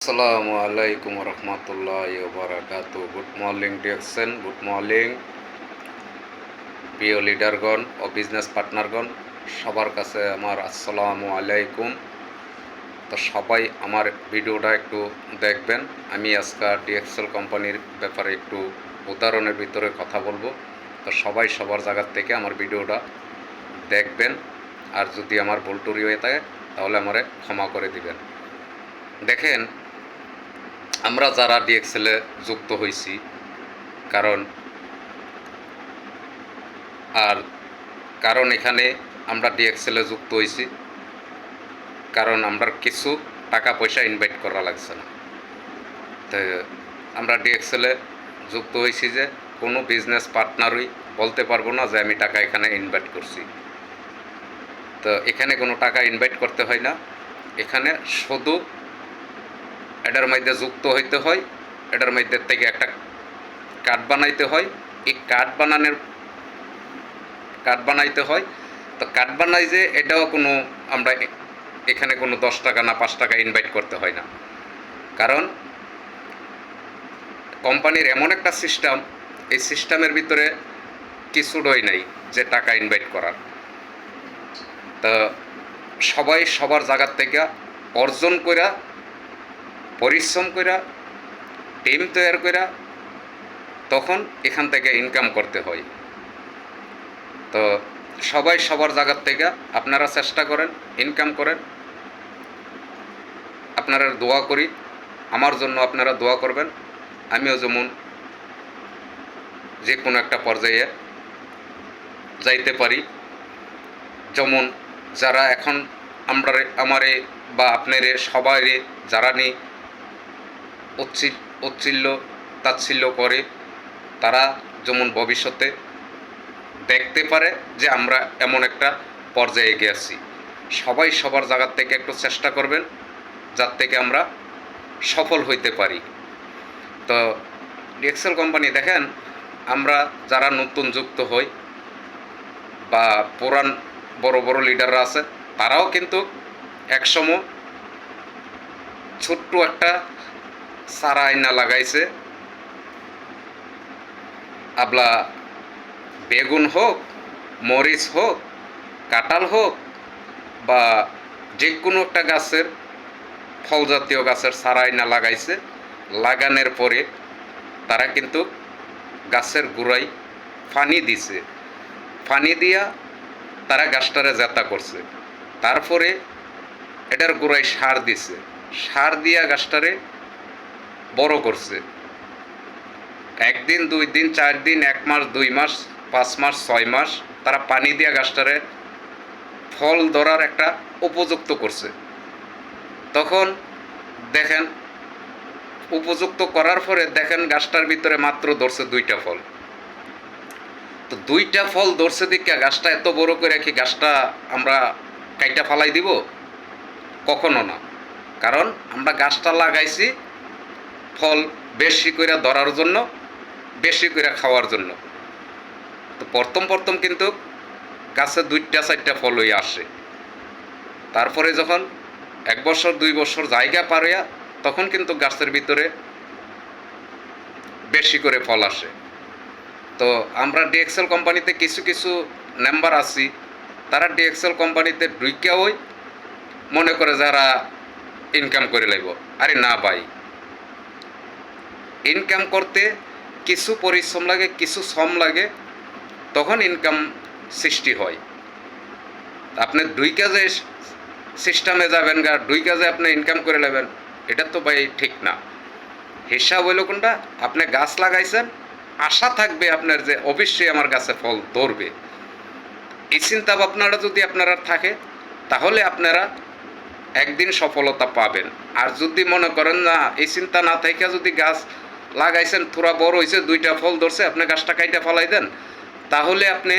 আসসালামু আলাইকুম রহমতুল্লাহি ওয়া বারাকাতুহু। গুড মর্নিং ডিয়ারসেন, গুড মর্নিং প্রিয় লিডারগণ ও বিজনেস পার্টনারগণ, সবার কাছে আমার আসসালামু আলাইকুম। তো সবাই আমার ভিডিওটা একটু দেখবেন। আমি আজকে ডিএক্সএল কোম্পানির ব্যাপারে একটু উদাহরণের ভিতরে কথা বলবো। তো সবাই সবার জায়গার থেকে আমার ভিডিওটা দেখবেন, আর যদি আমার ভুল টুরি হয়ে থাকে তাহলে আমারে ক্ষমা করে দিবেন। দেখেন, আমরা যারা ডিএক্সএলে যুক্ত হয়েছি, কারণ এখানে আমরা ডিএক্সএলে যুক্ত হয়েছি কারণ আমরা কিছু টাকা পয়সা ইনভাইট করা লাগছে না। তো আমরা ডিএক্সএলে যুক্ত হয়েছি যে কোনো বিজনেস পার্টনারই বলতে পারবো না যে আমি টাকা এখানে ইনভাইট করছি। তো এখানে কোনো টাকা ইনভাইট করতে হয় না, এখানে শুধু এটার মধ্যে যুক্ত হইতে হয়, এটার মধ্যে থেকে একটা কার্ড বানাইতে হয়। এই কার্ড বানাইতে হয়। তো কার্ড বানাই যে এটাও কোনো আমরা এখানে কোনো 10 টাকা না 5 টাকা ইনভাইট করতে হয় না, কারণ কোম্পানির এমন একটা সিস্টেম, এই সিস্টেমের ভিতরে কিছুই নাই যে টাকা ইনভাইট করার। তো সবাই সবার জায়গার থেকে অর্জন কইরা, পরিশ্রম কইরা, টিম তৈরি কইরা তখন এখান থেকে ইনকাম করতে হয়। তো সবাই সবার জায়গার থেকে আপনারা চেষ্টা করেন, ইনকাম করেন। আপনারা দোয়া করি, আমার জন্য আপনারা দোয়া করবেন, আমিও যেমন যে কোনো একটা পর্যায়ে যাইতে পারি। যেমন যারা এখন আমারে বা আপনারে সবাই যারা নিয়ে উচ্ছিল্য তাচ্ছিল্য করে, তারা যেমন ভবিষ্যতে দেখতে পারে যে আমরা এমন একটা পর্যায়ে গেছি। সবাই সবার জায়গার থেকে একটু চেষ্টা করবেন যার থেকে আমরা সফল হইতে পারি। তো ডিএক্সএল কোম্পানি দেখেন, আমরা যারা নতুন যুক্ত হই বা পুরান বড় বড় লিডাররা আছে, তারাও কিন্তু একসময় ছোট্ট একটা সারা আয়না লাগাইছে। আবলা বেগুন হোক, মরিচ হোক, কাঁঠাল হোক বা যে কোনো একটা গাছের, ফল জাতীয় গাছের সারা আয়না লাগাইছে। লাগানোর পরে তারা কিন্তু গাছের গোড়ায় পানি দিছে, পানি দিয়া তারা গাছটারে জেতা করছে। তারপরে এটার গোড়ায় সার দিছে, সার দিয়া গাছটারে বড় করছে। 1 দিন 2 দিন 4 দিন 1 মাস 2 মাস 5 মাস 6 মাস তারা পানি দিয়া গাছটারে ফল ধরার একটা উপযুক্ত করছে। তখন দেখেন, উপযুক্ত করার পরে দেখেন গাছটার ভিতরে মাত্র ধরছে 2টা ফল। তো 2টা ফল ধরছে দিকে গাছটা এত বড় করে কি গাছটা আমরা কাইটা ফালাই দিব? কখনো না। কারণ আমরা গাছটা লাগাইছি ফল বেশি করে ধরার জন্য, বেশি করে খাওয়ার জন্য। তো প্রথম কিন্তু গাছে 2টা 4টা ফল হয়ে আসে। তারপরে যখন 1 বছর 2 বছর জায়গা পার হইয়া, তখন কিন্তু গাছের ভিতরে বেশি করে ফল আসে। তো আমরা ডিএক্সএল কোম্পানিতে কিছু কিছু মেম্বার আছি, তারা ডিএক্সএল কোম্পানিতে ঢুইকা ওই মনে করে যারা ইনকাম করে লাইব। আরে না ভাই, ইনকাম করতে কিছু পরিশ্রম লাগে, কিছু শ্রম লাগে, তখন ইনকাম সৃষ্টি হয়। আপনি 2 কাজে সিস্টেমে যাবেন গা, 2 কাজে আপনি ইনকাম করে নেবেন, এটা তো ভাই ঠিক না। হিসাব হইল কোনটা, আপনি গাছ লাগাইছেন, আশা থাকবে আপনার যে অবশ্যই আমার গাছে ফল ধরবে। এই চিন্তা ভাবনাটা যদি আপনারা থাকে, তাহলে আপনারা একদিন সফলতা পাবেন। আর যদি মনে করেন না, এই চিন্তা না থেকে যদি গাছ লাগাইছেন, থোড়া বড় হয়েছে, 2টা ফল ধরছে, আপনি গাছটা কাইটা ফলাই দেন, তাহলে আপনি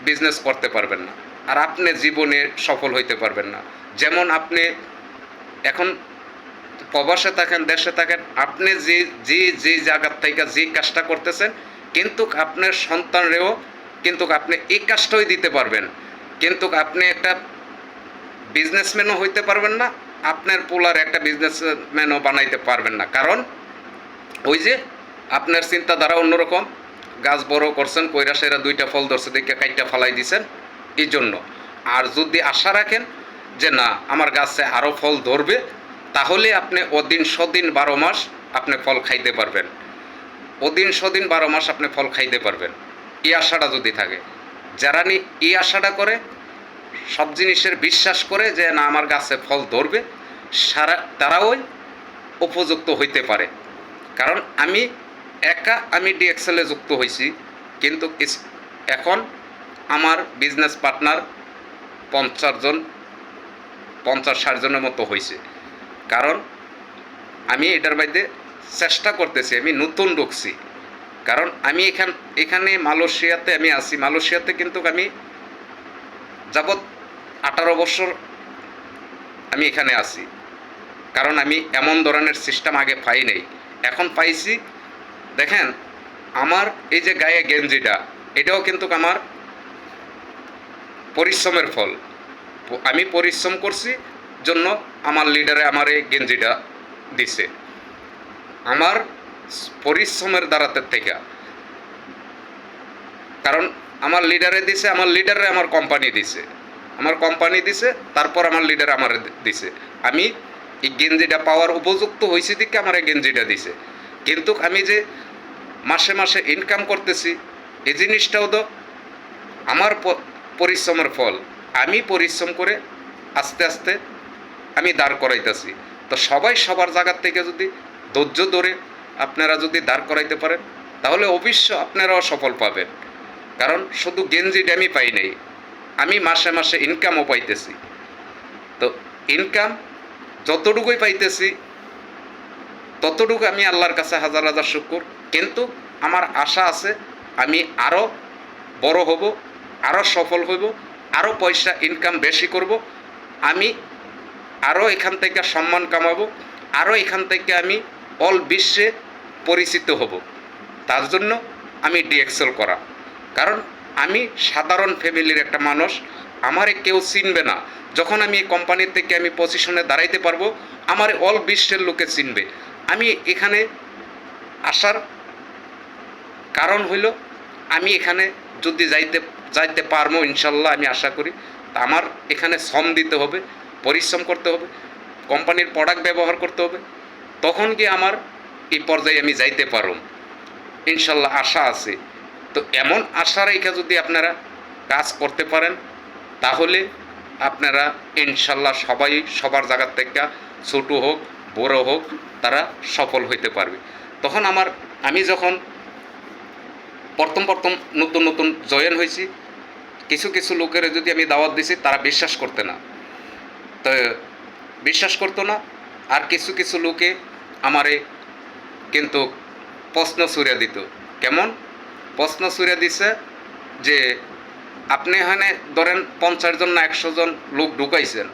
বিজনেস করতে পারবেন না, আর আপনি জীবনে সফল হইতে পারবেন না। যেমন আপনি এখন প্রবাসে থাকেন, দেশে থাকেন, আপনি যে জায়গার থেকে যে কাজটা করতেছেন, কিন্তু আপনার সন্তানরেও কিন্তু আপনি এই কাজটাই দিতে পারবেন, কিন্তু আপনি একটা বিজনেসম্যানও হইতে পারবেন না, আপনার পোলার একটা বিজনেসম্যানও বানাইতে পারবেন না। কারণ ওই যে আপনার চিন্তাধারা অন্যরকম, গাছ বড় করছেন, কইরা সেরা 2টা ফল ধরছে দেখে কাইটটা ফালাই দিছেন এই জন্য। আর যদি আশা রাখেন যে না আমার গাছে আরও ফল ধরবে, তাহলে আপনি অদিন সদিন 12 মাস আপনি ফল খাইতে পারবেন, অদিন সদিন 12 মাস আপনি ফল খাইতে পারবেন, এই আশাটা যদি থাকে। যারা এই আশাটা করে, সব জিনিসের বিশ্বাস করে যে না আমার গাছে ফল ধরবে, তারাও উপযুক্ত হইতে পারে। কারণ আমি ডিএক্সএলে যুক্ত হয়েছি, কিন্তু এখন আমার বিজনেস পার্টনার 50-60 জনের মতো হয়েছে। কারণ আমি এটার মধ্যে চেষ্টা করতেছি, আমি নতুন ঢুকছি। কারণ আমি এখানে মালয়েশিয়াতে আমি আছি, মালয়েশিয়াতে কিন্তু আমি যাবৎ 18 বছর আমি এখানে আছি। কারণ আমি এমন ধরনের সিস্টেম আগে পাই নাই, এখন পাইছি। দেখেন আমার এই যে গায়ে গেঞ্জিটা, এটাও কিন্তু আমার পরিশ্রমের ফল। আমি পরিশ্রম করছি জন্য আমার লিডারে আমার এই গেঞ্জিটা দিছে, আমার পরিশ্রমের দ্বারাতে থেকে। কারণ আমার লিডারে দিছে, আমার লিডারে আমার কোম্পানি দিছে, আমার কোম্পানি দিছে, তারপর আমার লিডার আমার দিছে। আমি এই গেঞ্জিটা পাওয়ার উপযুক্ত হয়েছি দিকে আমার এই গেঞ্জিটা দিছে। কিন্তু আমি যে মাসে মাসে ইনকাম করতেছি, এই জিনিসটাও তো আমার পরিশ্রমের ফল। আমি পরিশ্রম করে আস্তে আস্তে আমি দাঁড় করাইতেছি। তো সবাই সবার জায়গার থেকে যদি ধৈর্য ধরে আপনারা যদি দাঁড় করাইতে পারেন, তাহলে অবশ্য আপনারাও সফল পাবেন। কারণ শুধু গেঞ্জিটা আমি পাই নাই, আমি মাসে মাসে ইনকামও পাইতেছি। তো ইনকাম যতটুকুই পাইতেছি ততটুকু আমি আল্লাহর কাছে হাজার হাজার শুকর। কিন্তু আমার আশা আছে আমি আরও বড় হব, আরও সফল হইব, আরও পয়সা ইনকাম বেশি করব, আমি আরও এখান থেকে সম্মান কামাবো, আরও এখান থেকে আমি অল বিশ্বে পরিচিত হব। তার জন্য আমি ডিএক্সএল করা। কারণ আমি সাধারণ ফ্যামিলির একটা মানুষ, আমারে কেউ চিনবে না। যখন আমি এই কোম্পানির থেকে আমি পজিশনে দাঁড়াইতে পারবো, আমার অল বিশ্বের লোকে চিনবে। আমি এখানে আসার কারণ হইল আমি এখানে যদি যাইতে পারবো ইনশাল্লাহ, আমি আশা করি। আমার এখানে শ্রম দিতে হবে, পরিশ্রম করতে হবে, কোম্পানির প্রোডাক্ট ব্যবহার করতে হবে, তখন কি আমার এই পর্যায়ে আমি যাইতে পারব ইনশাল্লাহ, আশা আছে। তো এমন আশা রেখে যদি আপনারা কাজ করতে পারেন, তাহলে আপনারা ইনশাল্লাহ সবাই সবার জায়গার থেকে ছোট হোক বড় হোক তারা সফল হইতে পারবে। তখন আমি যখন প্রথম নতুন জয়েন হয়েছি, কিছু লোকের যদি আমি দাওয়াত দিছি, তারা বিশ্বাস করতে না, তো বিশ্বাস করতো না। আর কিছু লোকে আমারে কিন্তু প্রশ্ন ছুড়ে দিত। কেমন প্রশ্ন ছুড়ে দিছে যে আপনি এখানে ধরেন 50 জন না 100 জন লোক ঢুকাইছেন,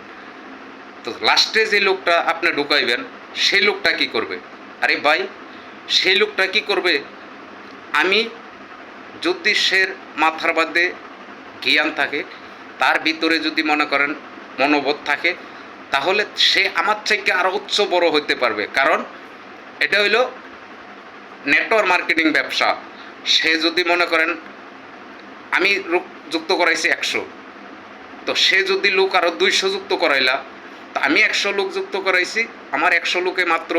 তো লাস্টে যে লোকটা আপনি ঢুকাইবেন সেই লোকটা কি করবে? আরে ভাই, সেই লোকটা কি করবে? আমি যদি সে মাথার মধ্যে জ্ঞান থাকে, তার ভিতরে যদি মনে করেন মনোবোধ থাকে, তাহলে সে আমার থেকে আরও উচ্চ বড় হইতে পারবে। কারণ এটা হইল নেটওয়ার্ক মার্কেটিং ব্যবসা। সে যদি মনে করেন আমি লোক যুক্ত করাইছি 100, তো সে যদি লোক আরও 200 যুক্ত করাইলা, তো আমি 100 লোক যুক্ত করাইছি, আমার 100 লোকে মাত্র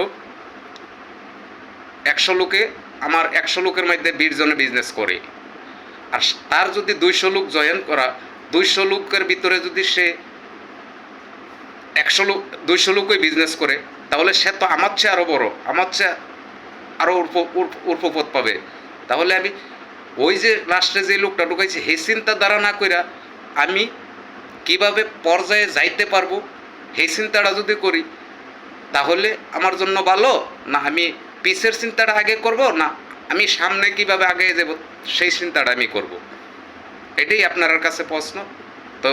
100 লোকে আমার 100 লোকের মধ্যে 20 জনে বিজনেস করে। আর তার যদি 200 লোক জয়েন করা, 200 লোকের ভিতরে যদি সে 200 লোকই বিজনেস করে, তাহলে সে তো আমার চেয়ে আরও বড়, আমার চেয়ে আরও উর্পপথ পাবে। তাহলে আমি ওই যে লাস্টে যে লোকটা ঢুকাইছি সেই চিন্তা দ্বারা না কইরা আমি কিভাবে পর্যায়ে যাইতে পারবো সেই চিন্তাটা যদি করি, তাহলে আমার জন্য ভালো না আমি পিছের চিন্তাটা আগে করব, না আমি সামনে কিভাবে আগে যাব সেই চিন্তাটা আমি করব। এটাই আপনার কাছে প্রশ্ন। তো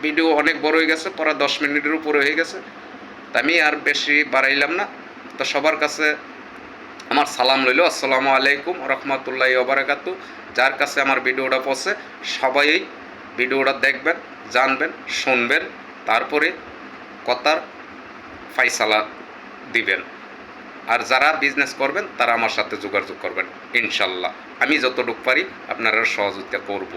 ভিডিও অনেক বড় হয়ে গেছে, পরে 10 মিনিটের উপরে হয়ে গেছে, তা আমি আর বেশি বাড়াইলাম না। তো সবার কাছে আমার সালাম রইল, আসসালামু আলাইকুম রহমতুল্লাহি ওয়া বারাকাতুহু। যার কাছে আমার ভিডিওটা পৌঁছে সবাই ভিডিওটা দেখবেন, জানবেন, শুনবেন, তারপরে কথার ফাইসালা দিবেন। আর যারা বিজনেস করবেন তারা আমার সাথে যোগাযোগ করবেন ইনশাল্লাহ। আমি যতটুকু পারি আপনারা সহযোগিতা করব।